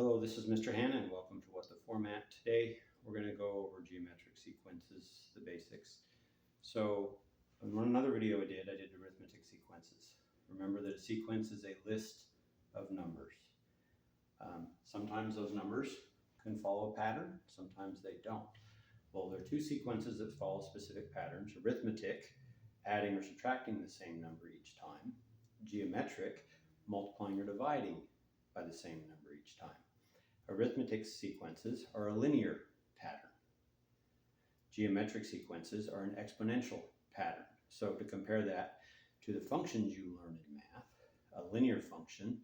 Hello, this is Mr. Hanna and welcome to What the Format. Today we're going to go over geometric sequences, the basics. So in another video I did arithmetic sequences. Remember that a sequence is a list of numbers. Sometimes those numbers can follow a pattern, sometimes they don't. Well, there are two sequences that follow specific patterns: arithmetic, adding or subtracting the same number each time; geometric, multiplying or dividing by the same number each time. Arithmetic sequences are a linear pattern. Geometric sequences are an exponential pattern. So to compare that to the functions you learn in math, a linear function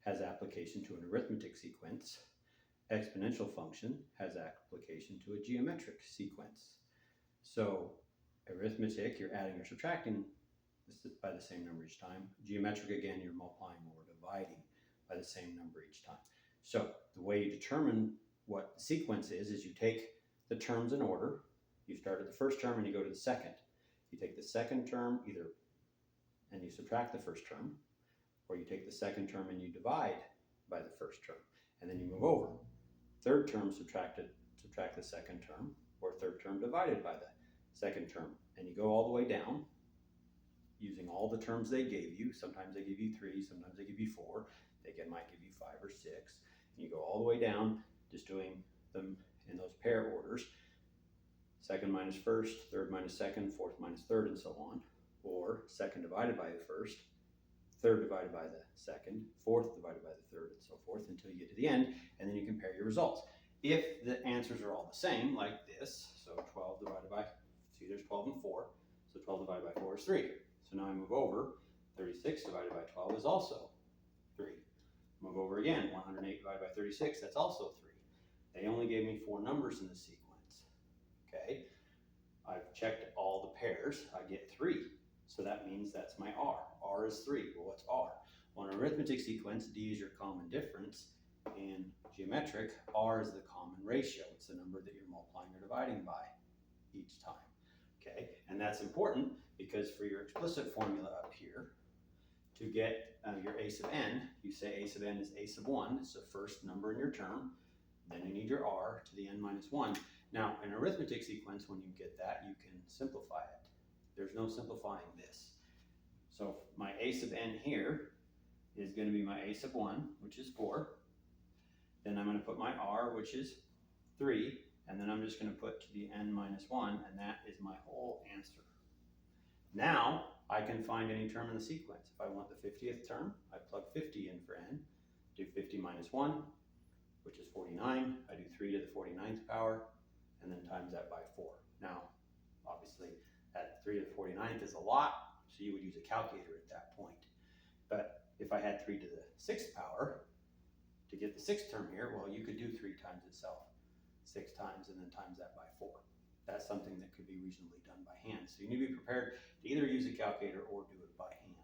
has application to an arithmetic sequence. Exponential function has application to a geometric sequence. So arithmetic, you're adding or subtracting by the same number each time. Geometric, again, you're multiplying or dividing by the same number each time. So the way you determine what the sequence is you take the terms in order. You start at the first term and you go to the second. You take the second term and you subtract the first term, or you take the second term and you divide by the first term, and then you move over. Third term subtract the second term, or third term divided by the second term, and you go all the way down using all the terms they gave you. Sometimes they give you 3, sometimes they give you 4, they might give you 5 or 6. And you go all the way down, just doing them in those pair orders: second minus first, third minus second, fourth minus third, and so on. Or second divided by the first, third divided by the second, fourth divided by the third, and so forth until you get to the end, and then you compare your results. If the answers are all the same, like this, so 12 divided by, see, there's 12 and 4, so 12 divided by 4 is 3. So now I move over, 36 divided by 12 is also 3. Move over again, 108 divided by 36, that's also 3. They only gave me 4 numbers in the sequence. Okay, I've checked all the pairs, I get 3. So that means that's my R. R is 3. Well, what's R? Well, in an arithmetic sequence, D is your common difference. In geometric, R is the common ratio. It's the number that you're multiplying or dividing by each time. Okay, and that's important because for your explicit formula up here, to get your a sub n, you say a sub n is a sub 1. It's the first number in your term. Then you need your r to the n minus 1. Now, in an arithmetic sequence, when you get that, you can simplify it. There's no simplifying this. So my a sub n here is going to be my a sub 1, which is 4. Then I'm going to put my r, which is 3. And then I'm just going to put to the n minus 1, and that is my whole answer. Now, I can find any term in the sequence. If I want the 50th term, I plug 50 in for n, do 50 minus 1, which is 49. I do 3 to the 49th power, and then times that by 4. Now, obviously, that 3 to the 49th is a lot, so you would use a calculator at that point. But if I had 3 to the 6th power, to get the 6th term here, well, you could do 3 times itself 6 times and then times that by 4. That's something that could be reasonably done by hand. So you need to be prepared to either use a calculator or do it by hand.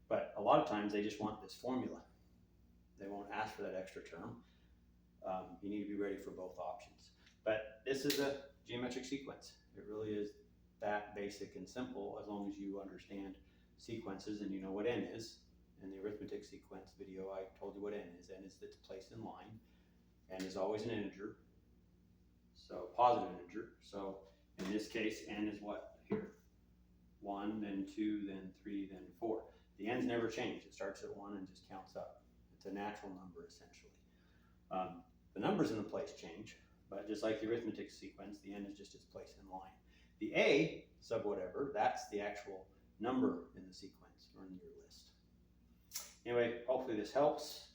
But a lot of times they just want this formula. They won't ask for that extra term. You need to be ready for both options. But this is a geometric sequence. It really is that basic and simple, as long as you understand sequences and you know what n is. In the arithmetic sequence video, I told you what n is. N is that's placed in line. N is always an integer. So positive integer. So in this case, n is what here? 1, then 2, then 3, then 4. The n's never change. It starts at 1 and just counts up. It's a natural number, essentially. The numbers in the place change, but just like the arithmetic sequence, the n is just its place in line. The a sub whatever, that's the actual number in the sequence or in your list. Anyway, hopefully this helps.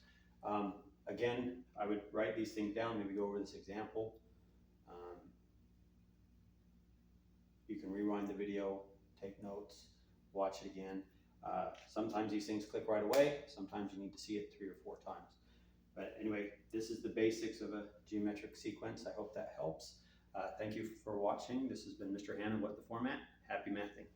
Again, I would write these things down, maybe go over this example. You can rewind the video, take notes, watch it again. Sometimes these things click right away. Sometimes you need to see it 3 or 4 times. But anyway, this is the basics of a geometric sequence. I hope that helps. Thank you for watching. This has been Mr. Hanna, What the Format. Happy mathing.